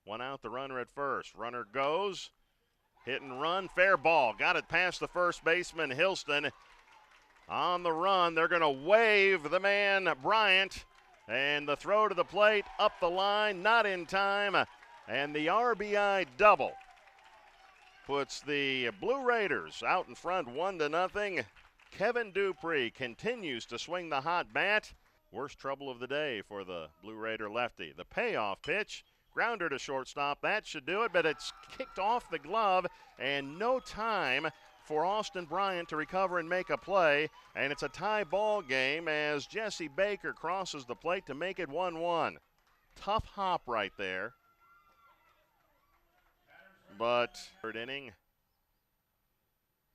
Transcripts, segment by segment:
One out, the runner at first. Runner goes. Hit and run. Fair ball. Got it past the first baseman, Hilston. On the run, they're going to wave the man, Bryant. And the throw to the plate, up the line, not in time. And the RBI double puts the Blue Raiders out in front 1-0. Kevin Dupree continues to swing the hot bat. Worst trouble of the day for the Blue Raider lefty. The payoff pitch, grounder to shortstop. That should do it, but it's kicked off the glove and no time for Austin Bryant to recover and make a play. And it's a tie ball game as Jesse Baker crosses the plate to make it 1-1. Tough hop right there. But third inning.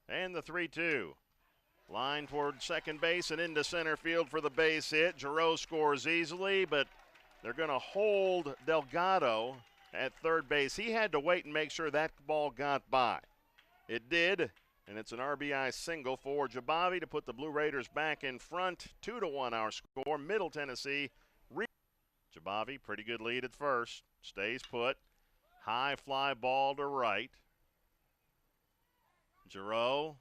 And the 3-2. Line toward second base and into center field for the base hit. Giroux scores easily, but they're going to hold Delgado at third base. He had to wait and make sure that ball got by. It did, and it's an RBI single for Jabavi to put the Blue Raiders back in front. 2-1 our score. Middle Tennessee. Jabavi, pretty good lead at first. Stays put. High fly ball to right. Giroux,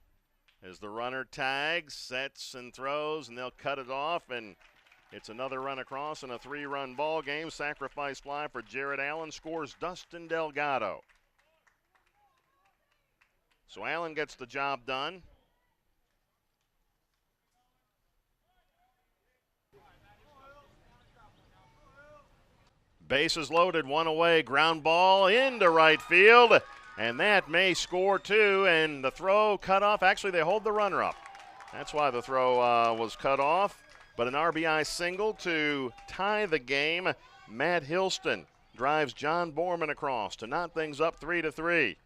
as the runner tags, sets and throws, and they'll cut it off, and it's another run across in a 3-run ball game. Sacrifice fly for Jared Allen, scores Dustin Delgado. So Allen gets the job done. Bases loaded, one away, ground ball into right field. And that may score too, and the throw cut off. Actually, they hold the runner up. That's why the throw was cut off. But an RBI single to tie the game. Matt Hilston drives John Borman across to knot things up 3-3.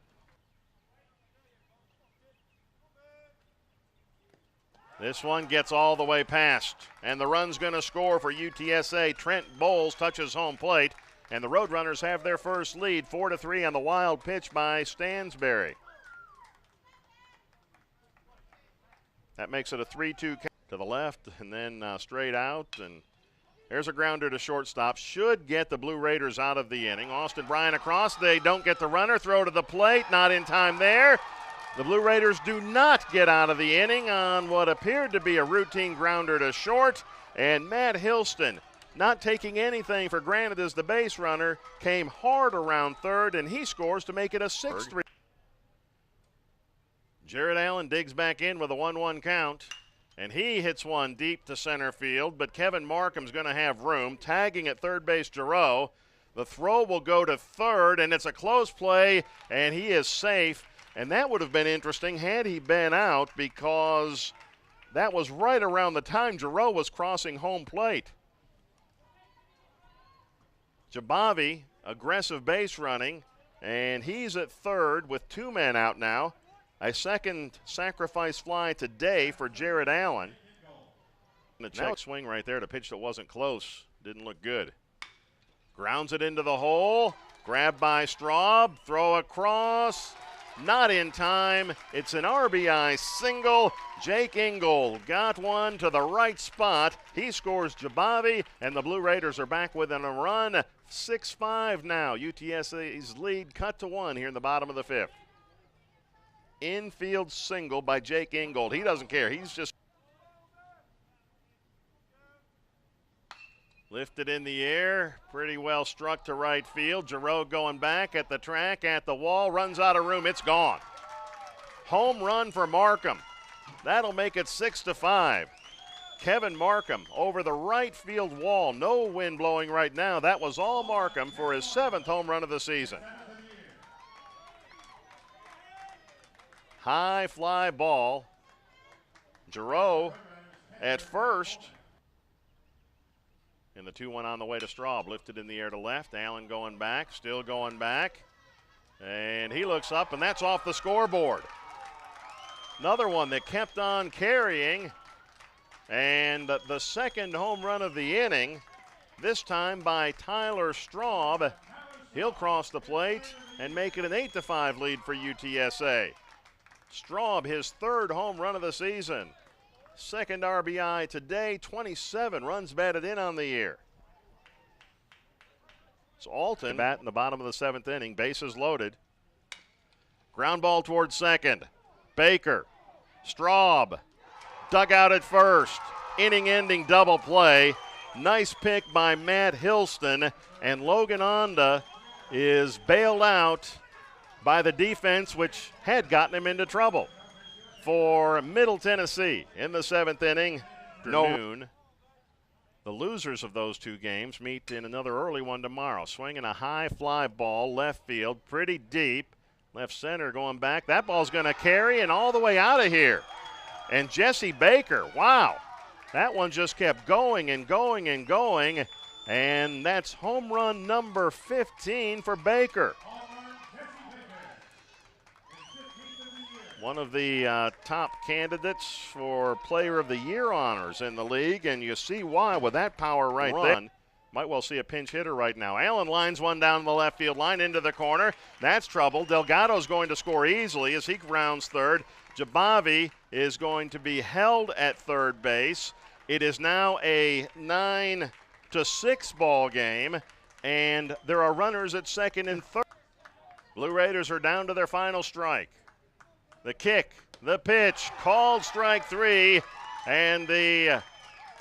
This one gets all the way past, and the run's going to score for UTSA. Trent Bowles touches home plate. And the Road Runners have their first lead, 4-3 on the wild pitch by Stansberry. That makes it a 3-2 count to the left and then straight out. And there's a grounder to shortstop. Should get the Blue Raiders out of the inning. Austin Bryant across. They don't get the runner. Throw to the plate. Not in time there. The Blue Raiders do not get out of the inning on what appeared to be a routine grounder to short. And Matt Hilston, not taking anything for granted as the base runner, came hard around third, and he scores to make it a 6-3. Jared Allen digs back in with a 1-1 count, and he hits one deep to center field, but Kevin Markham's going to have room. Tagging at third base, Giroux. The throw will go to third, and it's a close play, and he is safe. And that would have been interesting had he been out, because that was right around the time Giroux was crossing home plate. Jabavi, aggressive base running, and he's at third with 2 men out now. A second sacrifice fly today for Jared Allen. And a check swing right there to pitch that wasn't close. Didn't look good. Grounds it into the hole. Grabbed by Straub. Throw across. Not in time. It's an RBI single. Jake Ingold got one to the right spot. He scores Jabavi, and the Blue Raiders are back within a run. 6-5 now. UTSA's lead cut to 1 here in the bottom of the 5th. Infield single by Jake Ingold. He doesn't care. He's just lifted in the air, pretty well struck to right field. Giroux going back at the track, at the wall, runs out of room. It's gone. Home run for Markham. That'll make it 6-5. Kevin Markham over the right field wall. No wind blowing right now. That was all Markham for his 7th home run of the season. High fly ball. Giroux at first. And the 2-1 on the way to Straub. Lifted in the air to left. Allen going back, still going back. And he looks up, and that's off the scoreboard. Another one that kept on carrying. And the second home run of the inning, this time by Tyler Straub. He'll cross the plate and make it an 8-5 lead for UTSA. Straub, his 3rd home run of the season. Second RBI today, 27 runs batted in on the year. It's Alton bat in the bottom of the 7th inning. Bases loaded. Ground ball towards second. Baker. Straub. Dug out at first. Inning-ending double play. Nice pick by Matt Hilston. And Logan Onda is bailed out by the defense, which had gotten him into trouble. For Middle Tennessee in the 7th inning. Noon. The losers of those two games meet in another early one tomorrow. Swinging a high fly ball, left field, pretty deep. Left center going back. That ball's going to carry and all the way out of here. And Jesse Baker, wow. That one just kept going and going and going. And that's home run number 15 for Baker. One of the top candidates for Player of the Year honors in the league, and you see why with that power right there. Might well see a pinch hitter right now. Allen lines one down the left field line into the corner. That's trouble. Delgado's going to score easily as he rounds third. Jabavi is going to be held at third base. It is now a 9-6 ball game, and there are runners at second and third. Blue Raiders are down to their final strike. The kick, the pitch, called strike 3, and the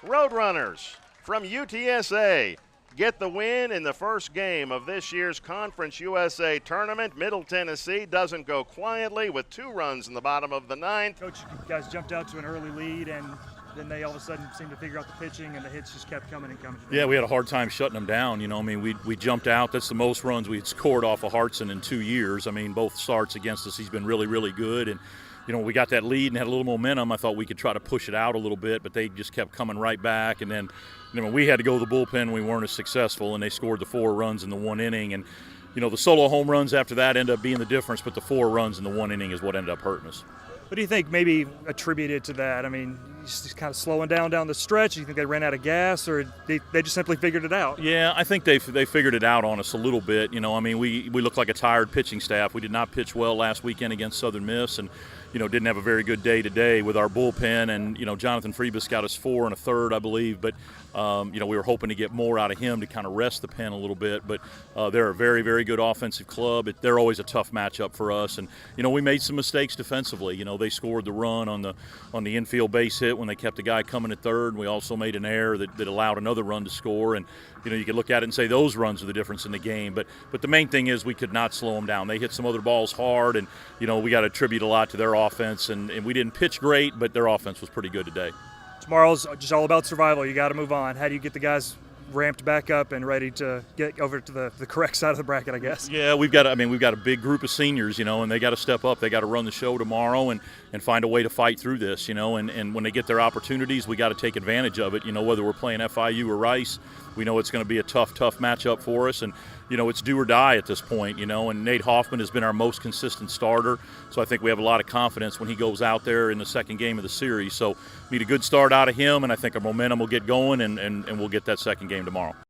Road Runners from UTSA get the win in the first game of this year's Conference USA tournament. Middle Tennessee doesn't go quietly with 2 runs in the bottom of the 9th. Coach, you guys jumped out to an early lead, and then they all of a sudden seemed to figure out the pitching, and the hits just kept coming and coming. Yeah, we had a hard time shutting them down. You know, I mean, we jumped out. That's the most runs we'd scored off of Hartson in 2 years. I mean, both starts against us, he's been really, really good. And, you know, we got that lead and had a little momentum. I thought we could try to push it out a little bit, but they just kept coming right back. And then, you know, we had to go to the bullpen. We weren't as successful, and they scored the 4 runs in the 1 inning. And, you know, the solo home runs after that ended up being the difference, but the 4 runs in the 1 inning is what ended up hurting us. What do you think maybe attributed to that? I mean, just kind of slowing down the stretch. Do you think they ran out of gas, or they just simply figured it out? Yeah, I think they figured it out on us a little bit. You know, I mean, we looked like a tired pitching staff. We did not pitch well last weekend against Southern Miss, and, you know, didn't have a very good day today with our bullpen. And, you know, Jonathan Freebus got us 4 1/3, I believe. But, you know, we were hoping to get more out of him to kind of rest the pen a little bit. But they're a very, very good offensive club. They're always a tough matchup for us. And, you know, we made some mistakes defensively. You know, they scored the run on the infield base hit when they kept the guy coming at third. We also made an error that allowed another run to score. And, you know, you could look at it and say those runs are the difference in the game. But the main thing is we could not slow them down. They hit some other balls hard, and, you know, we got to attribute a lot to their offense. And we didn't pitch great, but their offense was pretty good today. Tomorrow's just all about survival. You got to move on. How do you get the guys ramped back up and ready to get over to the correct side of the bracket, I guess? Yeah, we've got a big group of seniors, you know, and they got to step up. They got to run the show tomorrow and find a way to fight through this, you know, and when they get their opportunities, we got to take advantage of it. You know, whether we're playing FIU or Rice, we know it's going to be a tough matchup for us, and, you know, it's do or die at this point, you know, and Nate Hoffman has been our most consistent starter, so I think we have a lot of confidence when he goes out there in the second game of the series. So need a good start out of him, and I think our momentum will get going, and we'll get that second game tomorrow.